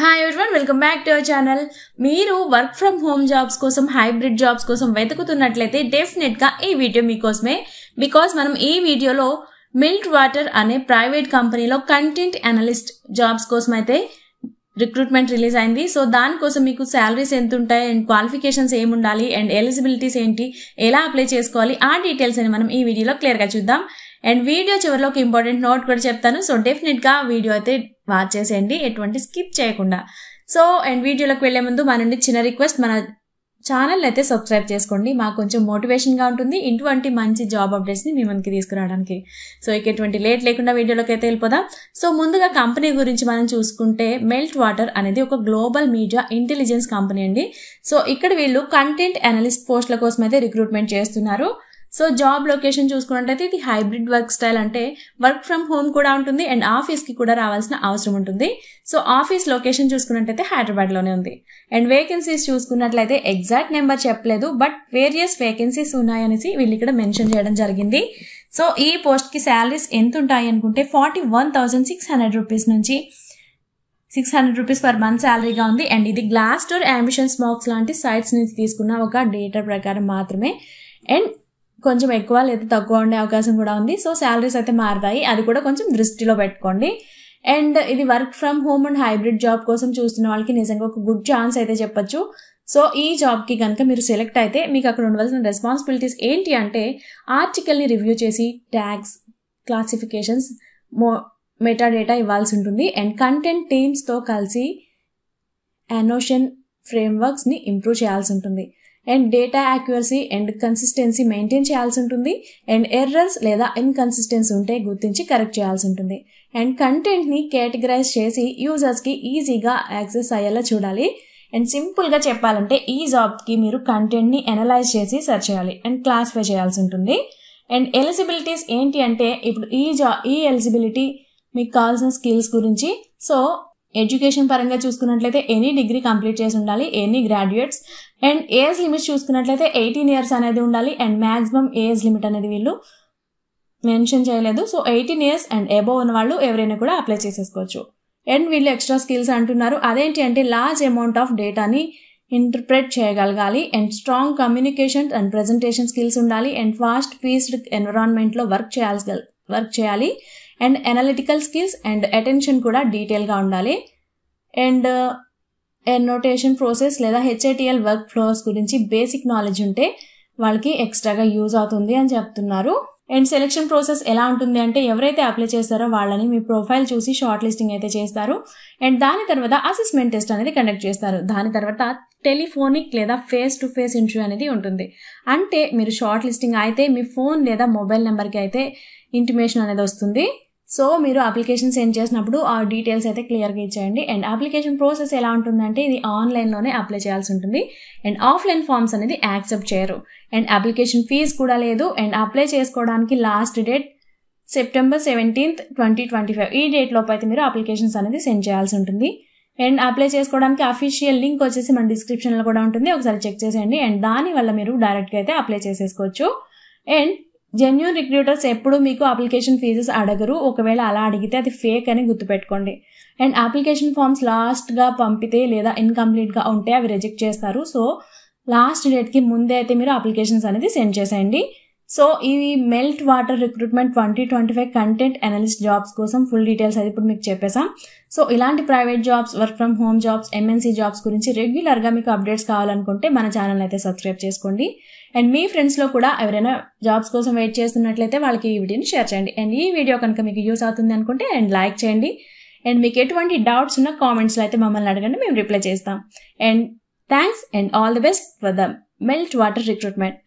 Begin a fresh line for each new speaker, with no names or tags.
Hi everyone, welcome back to our channel. మీరు work from home jobs కోసం, hybrid jobs కోసం వెతుకుతున్నట్లయితే definite గా ఈ వీడియో మీకోసమే. బికాస్ మనం ఈ వీడియోలో మిల్ట్ వాటర్ అనే ప్రైవేట్ కంపెనీలో కంటెంట్ అనలిస్ట్ జాబ్స్ కోసం అయితే రిక్రూట్మెంట్ రిలీజ్ అయింది. సో దానికోసం మీకు శాలరీస్ ఎంత ఉంటాయి అండ్ క్వాలిఫికేషన్స్ ఏమి ఉండాలి అండ్ ఎలిజిబిలిటీస్ ఏంటి, ఎలా అప్లై చేసుకోవాలి, ఆ డీటెయిల్స్ అని మనం ఈ వీడియోలో క్లియర్ గా చూద్దాం. అండ్ వీడియో చివరిలో ఒక ఇంపార్టెంట్ నోట్ కూడా చెప్తాను. సో డెఫినెట్ గా వీడియో అయితే వాచ్ చేసేయండి, ఎటువంటి స్కిప్ చేయకుండా. సో అండ్ వీడియోలోకి వెళ్లే ముందు మన నుండి చిన్న రిక్వెస్ట్, మన ఛానల్ అయితే సబ్స్క్రైబ్ చేసుకోండి. మాకు కొంచెం మోటివేషన్ గా ఉంటుంది ఇటువంటి మంచి జాబ్ అప్డేట్స్ ని మీ ముందుకి తీసుకురావడానికి. సో ఇక ఎటువంటి లేట్ లేకుండా వీడియోలోకి అయితే వెళ్ళిపోదాం. సో ముందుగా కంపెనీ గురించి మనం చూసుకుంటే మెల్ట్ వాటర్ అనేది ఒక గ్లోబల్ మీడియా ఇంటెలిజెన్స్ కంపెనీ అండి. సో ఇక్కడ వీళ్ళు కంటెంట్ అనలిస్ట్ పోస్టుల కోసం అయితే రిక్రూట్మెంట్ చేస్తున్నారు. సో జాబ్ లొకేషన్ చూసుకున్నట్టయితే ఇది హైబ్రిడ్ వర్క్ స్టైల్, అంటే వర్క్ ఫ్రమ్ హోమ్ కూడా ఉంటుంది అండ్ ఆఫీస్ కి కూడా రావాల్సిన అవసరం ఉంటుంది. సో ఆఫీస్ లొకేషన్ చూసుకున్నట్టయితే హైదరాబాద్ లోనే ఉంది. అండ్ వేకెన్సీస్ చూసుకున్నట్లయితే ఎగ్జాక్ట్ నెంబర్ చెప్పలేదు, బట్ వేరియస్ వేకెన్సీస్ ఉన్నాయనేసి వీళ్ళు ఇక్కడ మెన్షన్ చేయడం జరిగింది. సో ఈ పోస్ట్ కి శాలరీస్ ఎంత ఉంటాయి అనుకుంటే 41,600 రూపీస్ నుంచి 600 రూపీస్ పర్ మంత్ శాలరీగా ఉంది. అండ్ ఇది గ్లాస్ డోర్, అంబిషన్ స్మోక్స్ లాంటి సైట్స్ నుంచి తీసుకున్న ఒక డేటా ప్రకారం మాత్రమే. అండ్ కొంచెం ఎక్కువ లేదా తక్కువ ఉండే అవకాశం కూడా ఉంది. సో శాలరీస్ అయితే మారుతాయి, అది కూడా కొంచెం దృష్టిలో పెట్టుకోండి. అండ్ ఇది work from home and hybrid job కోసం చూస్తున్న వాళ్ళకి నిజంగా ఒక గుడ్ ఛాన్స్ అయితే చెప్పొచ్చు. సో ఈ జాబ్ కి కనుక మీరు సెలెక్ట్ అయితే మీకు అక్కడ ఉండవలసిన రెస్పాన్సిబిలిటీస్ ఏంటి అంటే, ఆర్టికల్ ని రివ్యూ చేసి ట్యాగ్స్, క్లాసిఫికేషన్స్, మెటా డేటా ఇవ్వాల్సి ఉంటుంది. అండ్ కంటెంట్ టీమ్స్ తో కలిసి అనోషన్ ఫ్రేమ్వర్క్స్ ని ఇంప్రూవ్ చేయాల్సి ఉంటుంది. And data accuracy and consistency maintain చేయాల్సి ఉంటుంది. అండ్ ఎర్రర్స్ లేదా ఇన్కన్సిస్టెన్సీ ఉంటే గుర్తించి కరెక్ట్ చేయాల్సి ఉంటుంది. అండ్ కంటెంట్ ని కేటగరైజ్ చేసి యూజర్స్ కి ఈజీగా యాక్సెస్ అయ్యేలా చూడాలి. అండ్ సింపుల్ గా చెప్పాలంటే ఈ జాబ్ కి మీరు కంటెంట్ ని అనలైజ్ చేసి సెర్చ్ చేయాలి అండ్ క్లాసిఫై చేయాల్సి ఉంటుంది. అండ్ ఎలిజిబిలిటీస్ ఏంటి అంటే, ఇప్పుడు ఈ ఎలిజిబిలిటీ మీకు కావాల్సిన స్కిల్స్ గురించి. సో ఎడ్యుకేషన్ పరంగా చూసుకున్నట్లయితే ఎనీ డిగ్రీ కంప్లీట్ చేసి ఉండాలి, any graduates. And age limit చూసుకున్నట్లయితే 18 years అనేది ఉండాలి. అండ్ మాక్సిమం ఏజ్ లిమిట్ అనేది వీళ్ళు మెన్షన్ చేయలేదు. సో 18 years అండ్ అబోవ్ ఉన్న వాళ్ళు ఎవరైనా కూడా అప్లై చేసేసుకోవచ్చు. అండ్ వీళ్ళు ఎక్స్ట్రా స్కిల్స్ అంటున్నారు, అదేంటి అంటే లార్జ్ అమౌంట్ ఆఫ్ డేటాని ఇంటర్ప్రెట్ చేయగలగాలి. And strong communication and presentation skills ఉండాలి. అండ్ ఫాస్ట్ పేస్డ్ ఎన్విరాన్మెంట్ లో వర్క్ చేయాలి. And analytical skills and attention కూడా డీటెయిల్గా ఉండాలి. అండ్ నోటేషన్ ప్రాసెస్ లేదా HATL వర్క్ ఫ్లోస్ గురించి బేసిక్ నాలెడ్జ్ ఉంటే వాళ్ళకి ఎక్స్ట్రాగా యూజ్ అవుతుంది అని చెప్తున్నారు. అండ్ సెలెక్షన్ ప్రాసెస్ ఎలా ఉంటుంది అంటే, ఎవరైతే అప్లై చేస్తారో వాళ్ళని మీ ప్రొఫైల్ చూసి షార్ట్ లిస్టింగ్ అయితే చేస్తారు. అండ్ దాని తర్వాత అసెస్మెంట్ టెస్ట్ అనేది కండక్ట్ చేస్తారు. దాని తర్వాత టెలిఫోనిక్ లేదా ఫేస్ టు ఫేస్ ఇంటర్వ్యూ అనేది ఉంటుంది. అంటే మీరు షార్ట్ లిస్టింగ్ అయితే మీ ఫోన్ లేదా మొబైల్ నెంబర్కి అయితే ఇంటిమేషన్ అనేది వస్తుంది. సో మీరు అప్లికేషన్ సెండ్ చేసినప్పుడు ఆ డీటెయిల్స్ అయితే క్లియర్గా ఇచ్చేయండి. అండ్ అప్లికేషన్ ప్రాసెస్ ఎలా ఉంటుందంటే, ఇది ఆన్లైన్లోనే అప్లై చేయాల్సి ఉంటుంది. అండ్ ఆఫ్లైన్ ఫామ్స్ అనేది యాక్సెప్ట్ చేయరు. అండ్ అప్లికేషన్ ఫీజు కూడా లేదు. అండ్ అప్లై చేసుకోవడానికి లాస్ట్ డేట్ September 17th, 2025. ఈ డేట్ లోపు అయితే మీరు అప్లికేషన్స్ అనేది సెండ్ చేయాల్సి ఉంటుంది. అండ్ అప్లై చేసుకోవడానికి అఫీషియల్ లింక్ వచ్చేసి మన డిస్క్రిప్షన్లో కూడా ఉంటుంది, ఒకసారి చెక్ చేసేయండి. అండ్ దానివల్ల మీరు డైరెక్ట్గా అయితే అప్లై చేసేసుకోవచ్చు. అండ్ జెన్యూన్ రిక్రూటర్స్ ఎప్పుడు మీకు అప్లికేషన్ ఫీజెస్ అడగరు. ఒకవేళ అలా అడిగితే అది ఫేక్ అని గుర్తుపెట్టుకోండి. అండ్ అప్లికేషన్ ఫామ్స్ లాస్ట్గా పంపితే లేదా ఇన్కంప్లీట్గా ఉంటే అవి రిజెక్ట్ చేస్తారు. సో లాస్ట్ డేట్కి ముందే అయితే మీరు అప్లికేషన్స్ అనేది సెండ్ చేసేయండి. సో ఈ melt water recruitment 2025 content analyst jobs కోసం ఫుల్ డీటెయిల్స్ అయితే ఇప్పుడు మీకు చెప్పేసాం. సో ఇలాంటి private jobs, work from home jobs, MNC jobs గురించి రెగ్యులర్గా మీకు అప్డేట్స్ కావాలనుకుంటే మన ఛానల్ అయితే సబ్స్క్రైబ్ చేసుకోండి. అండ్ మీ ఫ్రెండ్స్లో కూడా ఎవరైనా జాబ్స్ కోసం వెయిట్ చేస్తున్నట్లయితే వాళ్ళకి ఈ వీడియోని షేర్ చేయండి. అండ్ ఈ వీడియో కనుక మీకు యూస్ అవుతుంది అనుకుంటే అండ్ లైక్ చేయండి. అండ్ మీకు ఎటువంటి డౌట్స్ ఉన్న కామెంట్స్లో అయితే మమ్మల్ని అడగండి, మేము రిప్లై చేస్తాం. And thanks and all the best for the melt water recruitment.